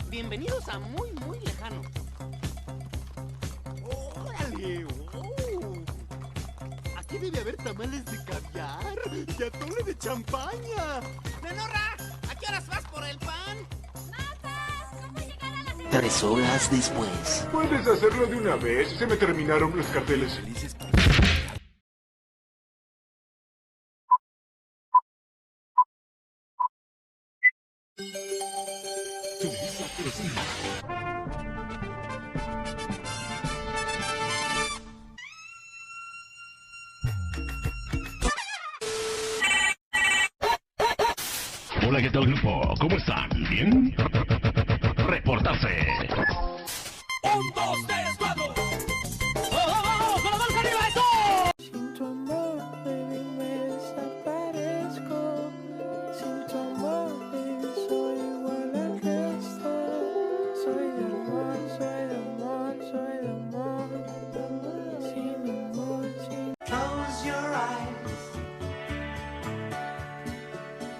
Bienvenidos a muy, muy lejano. ¡Órale! ¡Oh! Aquí debe haber tamales de caviar y atole de champaña. ¡Lenorra! ¿A qué horas vas por el pan? ¡Marta! ¿Cómo llegar a la 3 horas después. ¿Puedes hacerlo de una vez? Se me terminaron los carteles. Hola, ¿qué tal, grupo? ¿Cómo están? ¿Bien? Reportarse. ¡Un, dos, tres, cuatro! ¡Vamos! ¡Con las manos arriba, eso! Sin tu amor, baby, me desaparezco. Sin tu amor, baby, soy igual al resto. Soy de amor, soy de amor, soy de amor. Sin amor, sin... Close your eyes.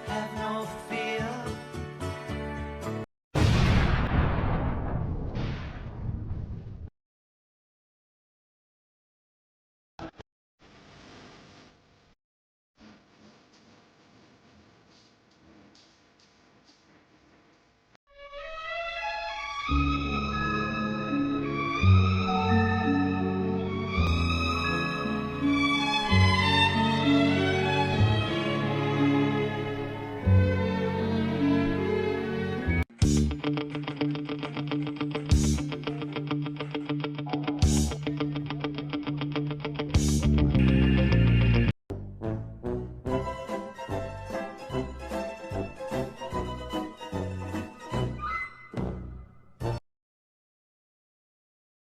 Have no fear.